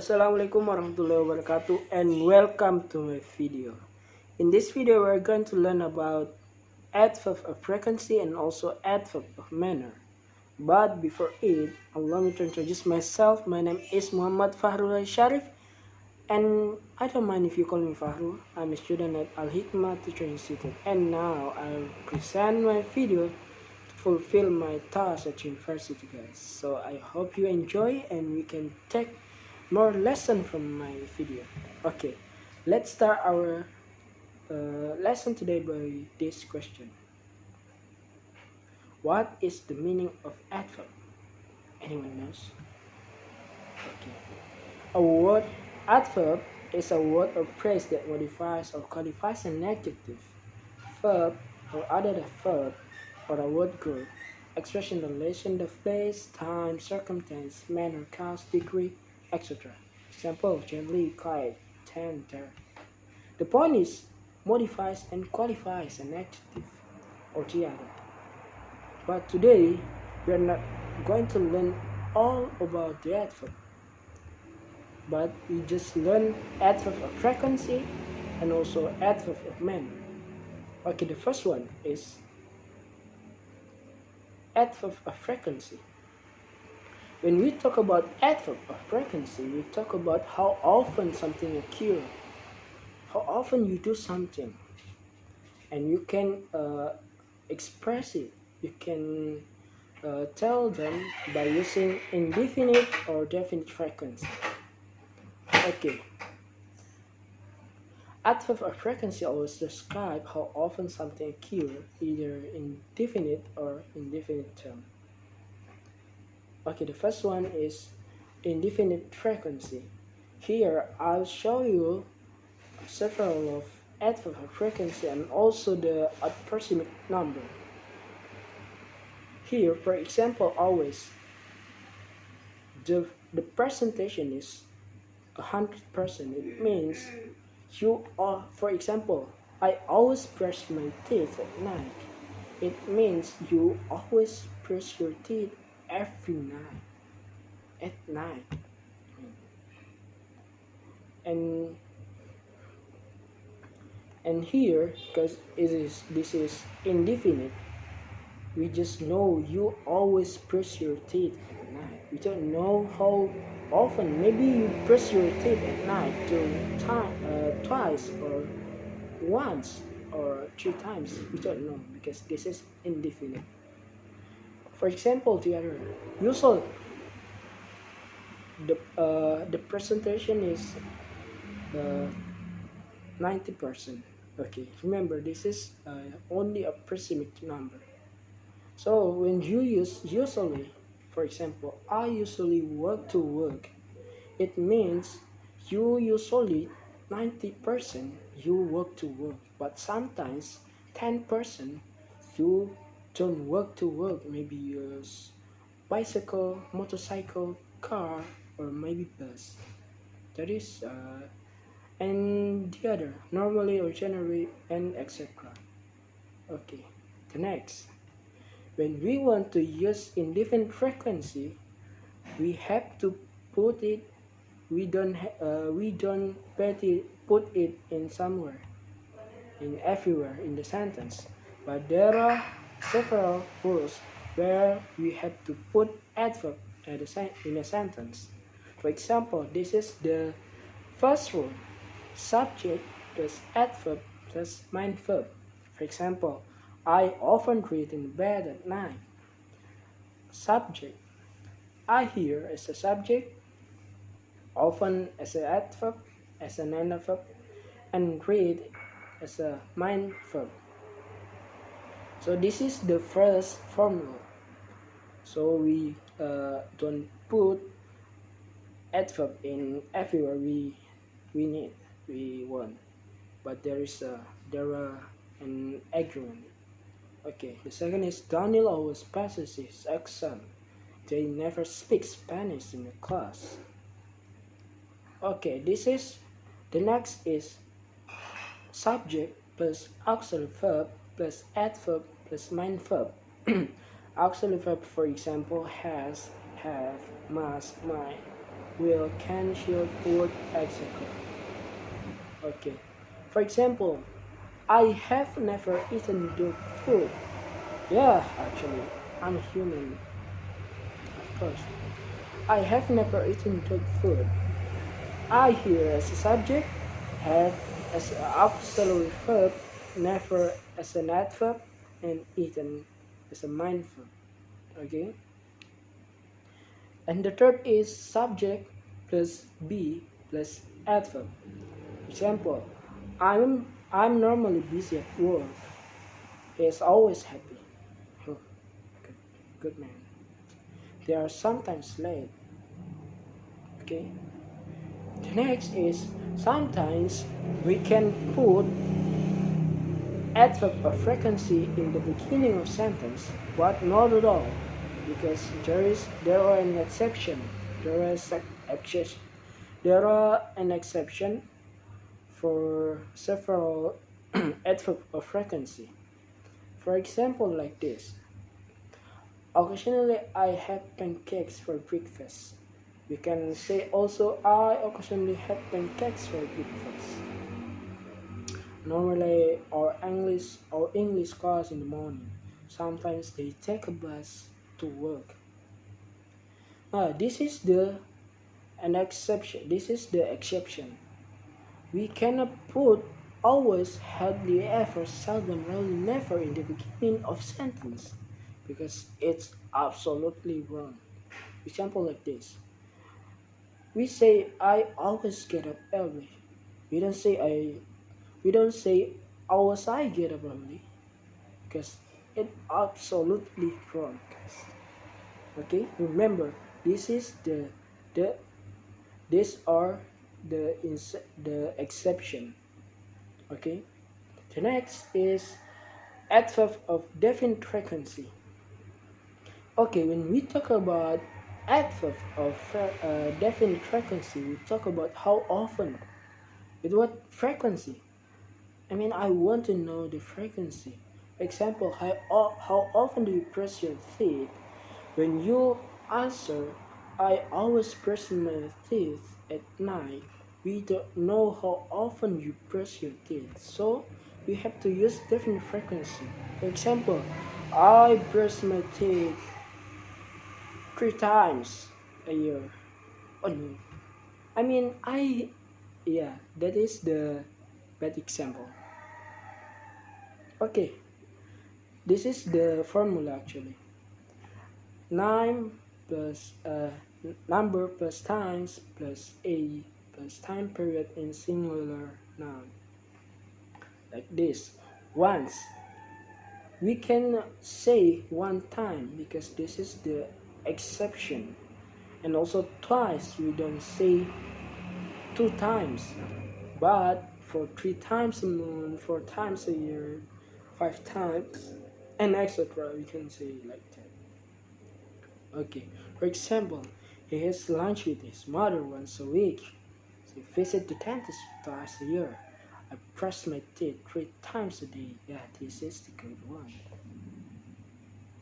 Assalamualaikum warahmatullahi wabarakatuh and welcome to my video. In this video we're going to learn about adverb of frequency and also adverb of manner. But before it, allow me to introduce myself. My name is Muhammad Fahrul Sharif and I don't mind if you call me Fahrul. I'm a student at Al Hikmah Teacher Institute and now I'll present my video to fulfill my task at university, guys. So I hope you enjoy and we can take more lesson from my video. Okay, let's start our lesson today by this question. What is the meaning of adverb? Anyone knows? Okay, a word adverb is a word or phrase that modifies or qualifies an adjective, verb or other verb or a word group, expression relation of place, time, circumstance, manner, cause, degree, etc. Example: gently, quiet, tender. The point is modifies and qualifies an adjective or the other. But today we are not going to learn all about the adverb, but we just learn adverb of frequency and also adverb of manner. Okay, the first one is adverb of frequency. When we talk about adverb of frequency, we talk about how often something occurs, how often you do something, and you can express it. You can tell them by using indefinite or definite frequency. Okay. Adverb of frequency always describe how often something occurs, either in definite or indefinite term. Okay, the first one is indefinite frequency. Here I'll show you several of adverb of frequency and also the approximate number. Here, for example, always the presentation is 100%. It means you are, for example, I always brush my teeth at night. It means you always brush your teeth every night, at night. And here, because this is indefinite, we just know you always brush your teeth at night. We don't know how often. Maybe you brush your teeth at night twice or once or 3 times. We don't know because this is indefinite. For example, the other usual, the presentation is 90%. Okay, remember this is only a approximate number. So when you use usually, for example, I usually work to work, it means you usually 90% you work to work, but sometimes 10% you don't work to work. Maybe you use bicycle, motorcycle, car, or maybe bus. That is and the other normally or generally and etc. Okay, the next, when we want to use indefinite frequency, we have to put it. We don't put it in somewhere, in everywhere in the sentence. But there are several rules where we have to put adverb in a sentence. For example, this is the first rule: subject plus adverb plus main verb. For example, I often read in bed at night. Subject: I here as a subject, often as an adverb, as an adverb, and read as a main verb. So this is the first formula. So we don't put adverb in everywhere we want, but there are an agreement. Okay, the second is Daniel always passes his exam. They never speak Spanish in the class. Okay, the next is subject plus auxiliary verb plus adverb plus main verb. Auxiliary verb, for example, has, have, must, might. will, can, should, would, etc. Okay. For example, I have never eaten dog food. Yeah, actually, I'm a human, of course. I have never eaten dog food. I here as a subject, have as an auxiliary verb, never as an adverb, and eaten as a main verb. Okay. And the third is subject plus be plus adverb. Example, I'm normally busy at work. He is always happy. Oh, good man. They are sometimes late. Okay. The next is sometimes we can put adverb of frequency in the beginning of sentence, but not at all, because there are an exception. There is exception. There are an exception for several adverb of frequency. For example, like this. Occasionally, I have pancakes for breakfast. We can say also, I occasionally have pancakes for breakfast. Normally, our English class in the morning. Sometimes they take a bus to work. This is an exception. This is the exception. We cannot put always, hardly ever, seldom, rarely, never in the beginning of sentence because it's absolutely wrong. Example like this. We say I always get up early. We don't say always I get up early because it's absolutely wrong, guys. Okay, remember this is the these are the exception. Okay, the next is adverb of definite frequency. Okay, when we talk about adverb of definite frequency, we talk about how often, with what frequency. I want to know the frequency. Example, how often do you brush your teeth? When you answer, I always brush my teeth at night, we don't know how often you brush your teeth. So, we have to use different frequency. For example, I brush my teeth 3 times a year. Oh no. Yeah, that is the bad example. Okay, this is the formula actually. 9 plus number plus times plus a plus time period in singular noun. Like this. Once. We can say one time because this is the exception. And also twice we don't say 2 times. But for 3 times a month, 4 times a year, 5 times, and etc. we can say like that. Okay, for example, he has lunch with his mother once a week. He visits the dentist twice a year. I brush my teeth 3 times a day. Yeah, this is the good one.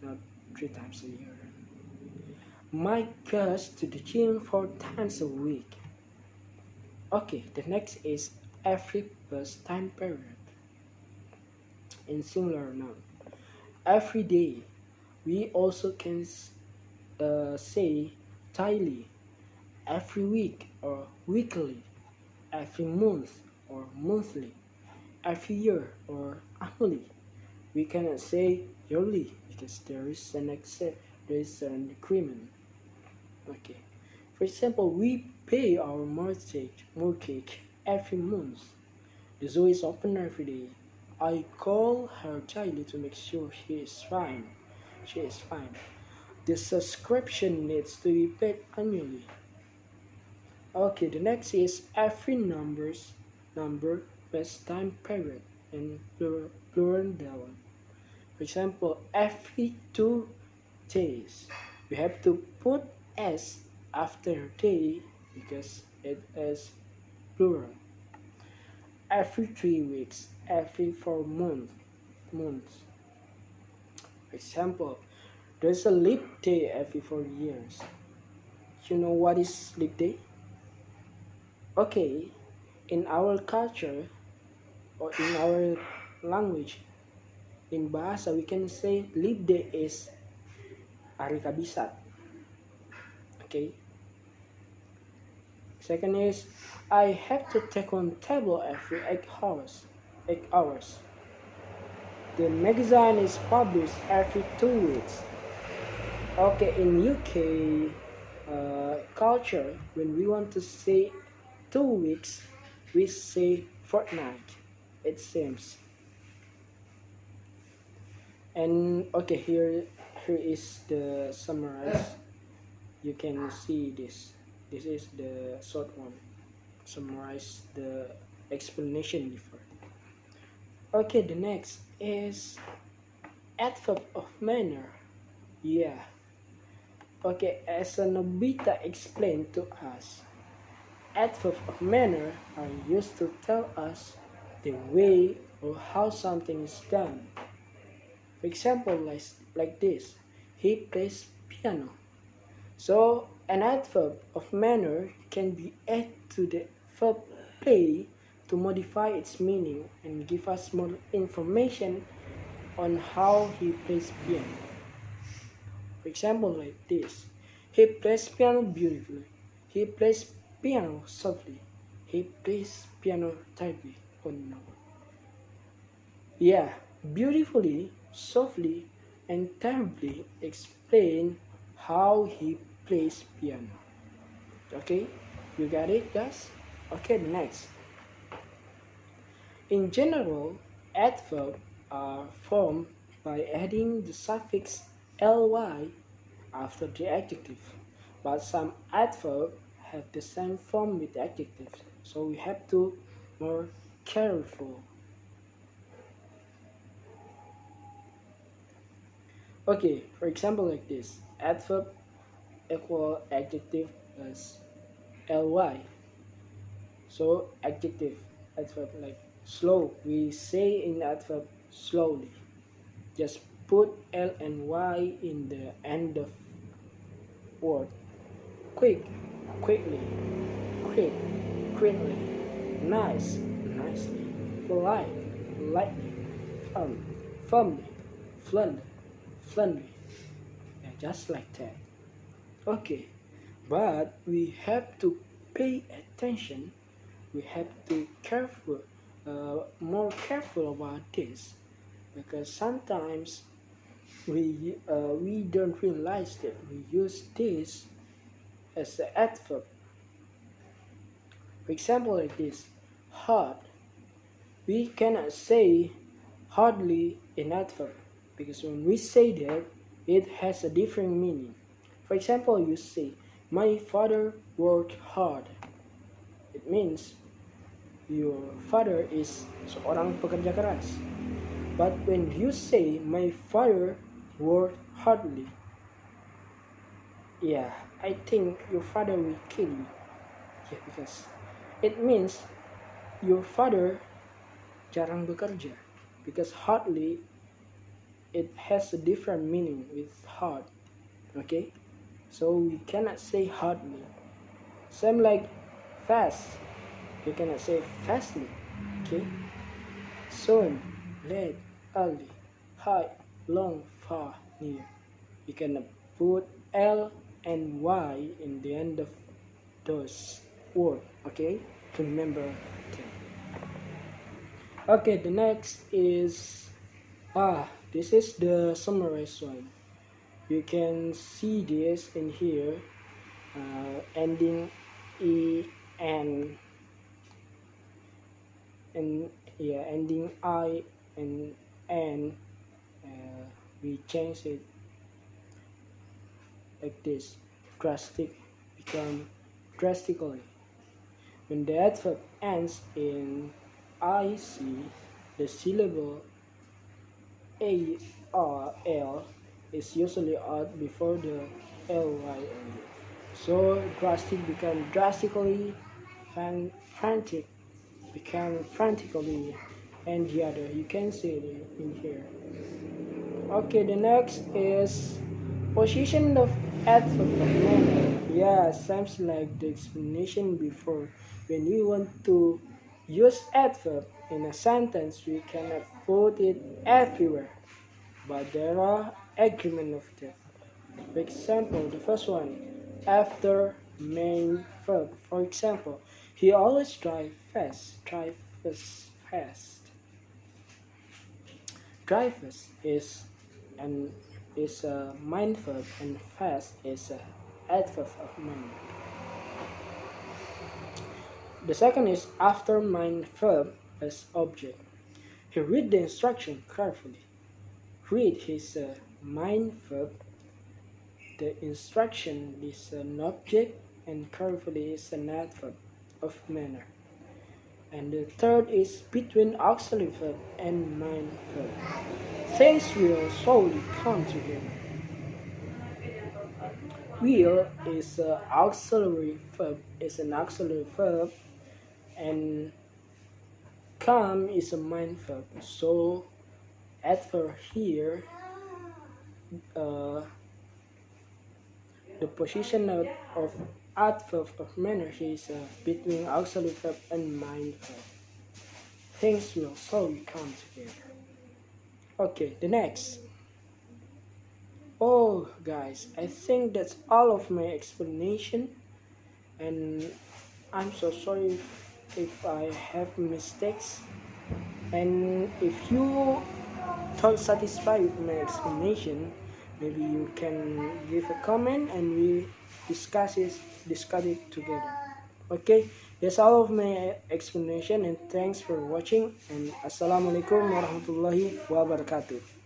Not 3 times a year. Mike goes to the gym 4 times a week. Okay, the next is every plus time period. In singular noun. Every day. We also can say daily, every week or weekly, every month or monthly, every year or annually. We cannot say yearly because there is an agreement. Okay. For example, we pay our mortgage every month. The zoo is open every day. I call her daily to make sure she is fine. She is fine. The subscription needs to be paid annually. Okay, the next is every number plus time period in plural noun. For example, every 2 days. We have to put s after day because it is plural. Every 3 weeks, every 4 months. For example, there's a leap day every 4 years. You know what is leap day? Okay, in our culture or in our language, in bahasa we can say leap day is hari kabisat. Okay. Second is I have to take on table every 8 hours. 8 hours. The magazine is published every 2 weeks. Okay, in UK culture, when we want to say 2 weeks, we say fortnight. It seems. And okay, here is the summarize. You can see this. This is the short one. Summarize the explanation before. Okay, the next is adverb of manner. Yeah. Okay, as Nobita explained to us, adverbs of manner are used to tell us the way or how something is done. For example, like this, he plays piano. So an adverb of manner can be added to the verb play to modify its meaning and give us more information on how he plays piano. For example, like this, he plays piano beautifully. He plays piano softly. He plays piano tightly. Oh no. Yeah, beautifully, softly, and terribly explain how he plays piano. Okay, you got it, guys? Okay, next. In general, adverbs are formed by adding the suffix ly after the adjective, but some adverbs have the same form with adjectives, so we have to more careful. Okay, for example, like this, adverb equal adjective plus ly. So adjective, adverb like slow. We say in adverb slowly. Just put l and y in the end of word. Quick, quickly, quick, quickly, nice, nicely, polite, lightly, firm, firmly, fluent, fluently. Yeah, just like that. Okay, but we have to pay attention. We have to careful, more careful about this, because sometimes we don't realize that we use this as an adverb. For example, like this, hard. We cannot say hardly in adverb because when we say that, it has a different meaning. For example, you say, my father worked hard. It means your father is seorang pekerja keras. But when you say, my father worked hardly, yeah, I think your father will kill you. Yeah, because it means your father jarang bekerja. Because hardly, it has a different meaning with hard. Okay? So we cannot say hardly. Same like fast. You cannot say fastly. Okay? Soon, late, early, high, long, far, near. You can put L and Y in the end of those words, okay? To remember them. Okay, the next is this is the summarized one. You can see this in here, ending E and yeah, ending I and N. We change it like this. Drastic become drastically. When the adverb ends in IC, the syllable A or L is usually out before the LY only. So drastic become drastically, frantic become frantically, and the other. You can see it in here. Okay, the next is position of adverb of manner. Yeah, seems like the explanation before. When we want to use adverb in a sentence, we cannot put it everywhere. But there are agreement of that. For example, the first one, after main verb. For example, he always drive fast. Fast. Drivers an is a main verb and fast is a adverb of manner. The second is after main verb as object. He read the instruction carefully. Read is a main verb. The instruction is an object and carefully is an adverb of manner. And the third is between auxiliary verb and main verb. Things will slowly come together. Will is an auxiliary verb, and come is a main verb. So adverb here, the position of adverb of manner is between auxiliary verb and main verb. Things will slowly come together. Okay, the next. Oh guys, I think that's all of my explanation, and I'm so sorry if I have mistakes, and if you felt satisfied with my explanation, maybe you can give a comment and we discuss it together. Okay, that's all of my explanation, and thanks for watching, and assalamualaikum warahmatullahi wabarakatuh.